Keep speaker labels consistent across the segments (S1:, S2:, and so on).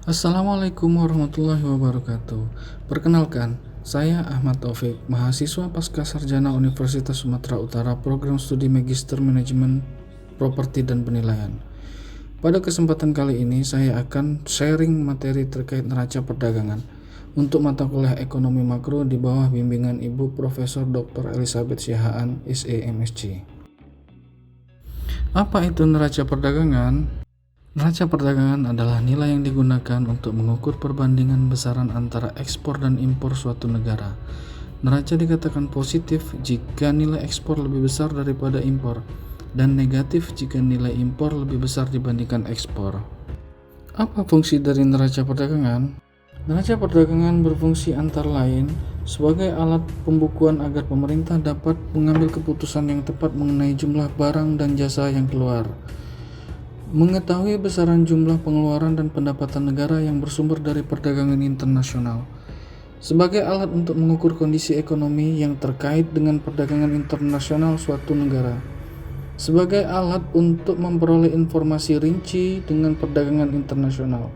S1: Assalamualaikum warahmatullahi wabarakatuh. Perkenalkan, saya Ahmad Taufik, mahasiswa Pascasarjana Universitas Sumatera Utara, program studi Magister Manajemen Properti dan Penilaian. Pada kesempatan kali ini, saya akan sharing materi terkait neraca perdagangan untuk mata kuliah Ekonomi Makro di bawah bimbingan Ibu Profesor Dr. Elizabeth Siahaan, SE MSc. Apa itu neraca perdagangan? Neraca perdagangan adalah nilai yang digunakan untuk mengukur perbandingan besaran antara ekspor dan impor suatu negara. Neraca dikatakan positif jika nilai ekspor lebih besar daripada impor, dan negatif jika nilai impor lebih besar dibandingkan ekspor. Apa fungsi dari neraca perdagangan? Neraca perdagangan berfungsi antara lain sebagai alat pembukuan agar pemerintah dapat mengambil keputusan yang tepat mengenai jumlah barang dan jasa yang keluar, mengetahui besaran jumlah pengeluaran dan pendapatan negara yang bersumber dari perdagangan internasional, sebagai alat untuk mengukur kondisi ekonomi yang terkait dengan perdagangan internasional suatu negara, sebagai alat untuk memperoleh informasi rinci dengan perdagangan internasional,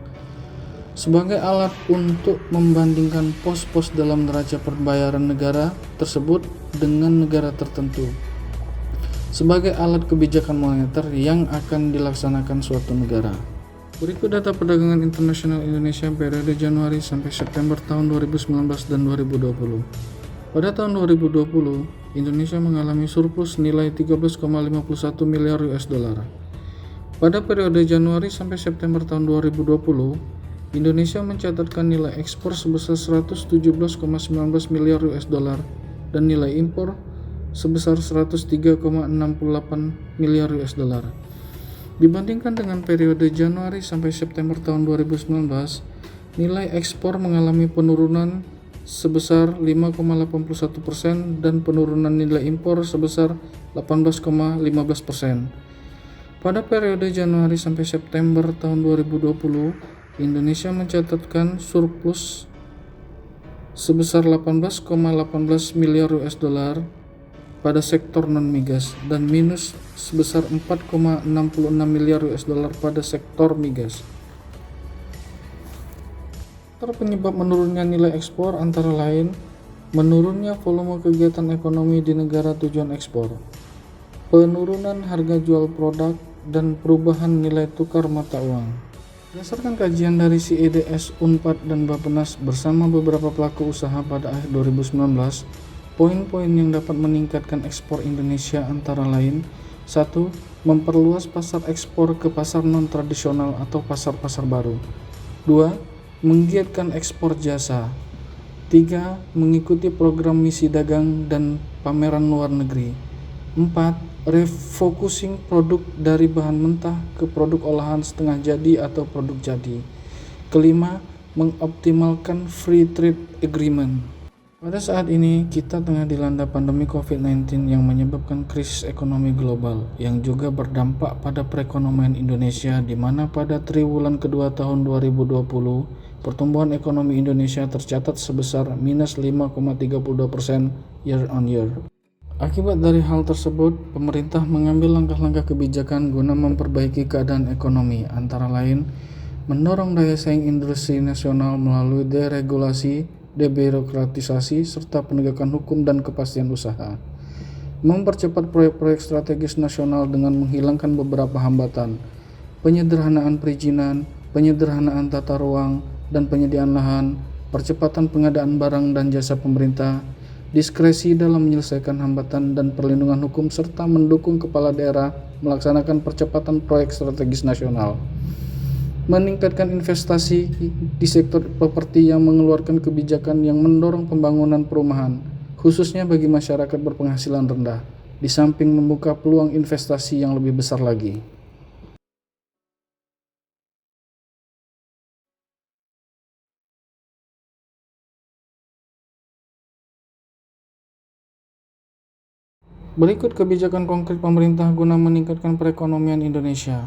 S1: sebagai alat untuk membandingkan pos-pos dalam neraca pembayaran negara tersebut dengan negara tertentu, sebagai alat kebijakan moneter yang akan dilaksanakan suatu negara. Berikut data perdagangan internasional Indonesia periode Januari sampai September tahun 2019 dan 2020. Pada tahun 2020, Indonesia mengalami surplus nilai 13,51 miliar US dollar. Pada periode Januari sampai September tahun 2020, Indonesia mencatatkan nilai ekspor sebesar 117,19 miliar US dollar dan nilai impor sebesar 103,68 miliar US dollar. Dibandingkan dengan periode Januari sampai September tahun 2019, nilai ekspor mengalami penurunan sebesar 5,81% dan penurunan nilai impor sebesar 18,15%. Pada periode Januari sampai September tahun 2020, Indonesia mencatatkan surplus sebesar 18,18 miliar US dollar pada sektor non-migas dan minus sebesar 4,66 miliar US dollar pada sektor migas. Faktor penyebab menurunnya nilai ekspor antara lain menurunnya volume kegiatan ekonomi di negara tujuan ekspor, penurunan harga jual produk, dan perubahan nilai tukar mata uang. Berdasarkan kajian dari CEDS, Unpad, dan Bappenas bersama beberapa pelaku usaha pada akhir 2019, poin-poin yang dapat meningkatkan ekspor Indonesia antara lain: 1. Memperluas pasar ekspor ke pasar non-tradisional atau pasar-pasar baru. 2. Menggiatkan ekspor jasa. 3. Mengikuti program misi dagang dan pameran luar negeri. 4. Refocusing produk dari bahan mentah ke produk olahan setengah jadi atau produk jadi. 5. Mengoptimalkan free trade agreement. Pada saat ini, kita tengah dilanda pandemi COVID-19 yang menyebabkan krisis ekonomi global yang juga berdampak pada perekonomian Indonesia, di mana pada triwulan kedua tahun 2020, pertumbuhan ekonomi Indonesia tercatat sebesar minus 5,32% year on year. Akibat dari hal tersebut, pemerintah mengambil langkah-langkah kebijakan guna memperbaiki keadaan ekonomi, antara lain mendorong daya saing industri nasional melalui deregulasi, debirokratisasi, serta penegakan hukum dan kepastian usaha, mempercepat proyek-proyek strategis nasional dengan menghilangkan beberapa hambatan, penyederhanaan perizinan, penyederhanaan tata ruang dan penyediaan lahan, percepatan pengadaan barang dan jasa pemerintah, diskresi dalam menyelesaikan hambatan dan perlindungan hukum, serta mendukung kepala daerah melaksanakan percepatan proyek strategis nasional. Meningkatkan investasi di sektor properti yang mengeluarkan kebijakan yang mendorong pembangunan perumahan, khususnya bagi masyarakat berpenghasilan rendah, di samping membuka peluang investasi yang lebih besar lagi. Berikut kebijakan konkret pemerintah guna meningkatkan perekonomian Indonesia.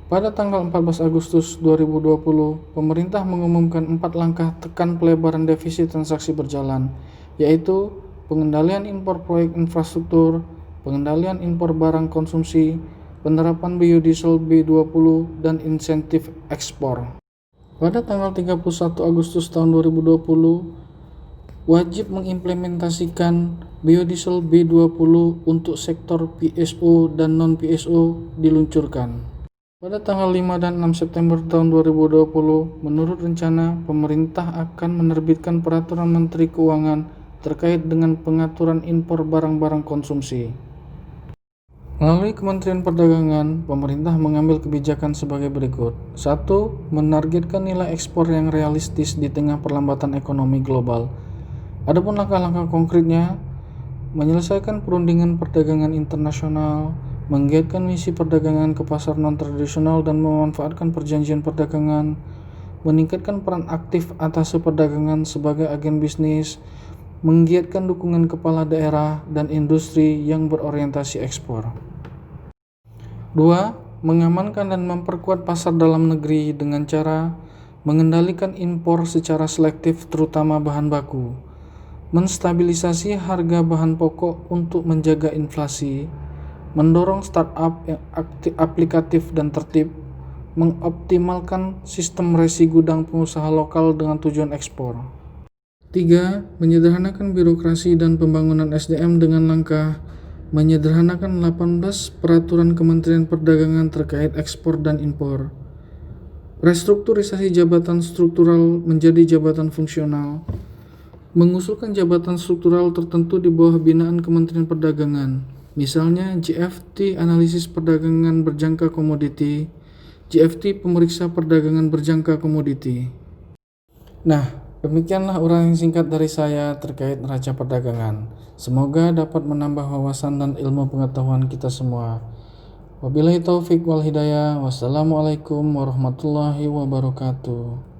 S1: Pada tanggal 14 Agustus 2020, pemerintah mengumumkan 4 langkah tekan pelebaran defisit transaksi berjalan, yaitu pengendalian impor proyek infrastruktur, pengendalian impor barang konsumsi, penerapan biodiesel B20, dan insentif ekspor. Pada tanggal 31 Agustus tahun 2020, wajib mengimplementasikan biodiesel B20 untuk sektor PSO dan non-PSO diluncurkan. Pada tanggal 5 dan 6 September tahun 2020, menurut rencana, pemerintah akan menerbitkan Peraturan Menteri Keuangan terkait dengan pengaturan impor barang-barang konsumsi. Melalui Kementerian Perdagangan, pemerintah mengambil kebijakan sebagai berikut. 1. Menargetkan nilai ekspor yang realistis di tengah perlambatan ekonomi global. Adapun langkah-langkah konkretnya, menyelesaikan perundingan perdagangan internasional, menggiatkan misi perdagangan ke pasar non-tradisional dan memanfaatkan perjanjian perdagangan, meningkatkan peran aktif atase perdagangan sebagai agen bisnis, menggiatkan dukungan kepala daerah dan industri yang berorientasi ekspor. 2. Mengamankan dan memperkuat pasar dalam negeri dengan cara mengendalikan impor secara selektif terutama bahan baku, menstabilisasi harga bahan pokok untuk menjaga inflasi, mendorong startup yang aplikatif dan tertib, mengoptimalkan sistem resi gudang pengusaha lokal dengan tujuan ekspor. 3. Menyederhanakan birokrasi dan pembangunan SDM dengan langkah menyederhanakan 18 peraturan Kementerian Perdagangan terkait ekspor dan impor, restrukturisasi jabatan struktural menjadi jabatan fungsional, mengusulkan jabatan struktural tertentu di bawah binaan Kementerian Perdagangan, misalnya JFT Analisis Perdagangan Berjangka Komoditi, JFT Pemeriksa Perdagangan Berjangka Komoditi. Nah, demikianlah uraian singkat dari saya terkait neraca perdagangan. Semoga dapat menambah wawasan dan ilmu pengetahuan kita semua. Wabillahi taufik wal hidayah. Wassalamualaikum warahmatullahi wabarakatuh.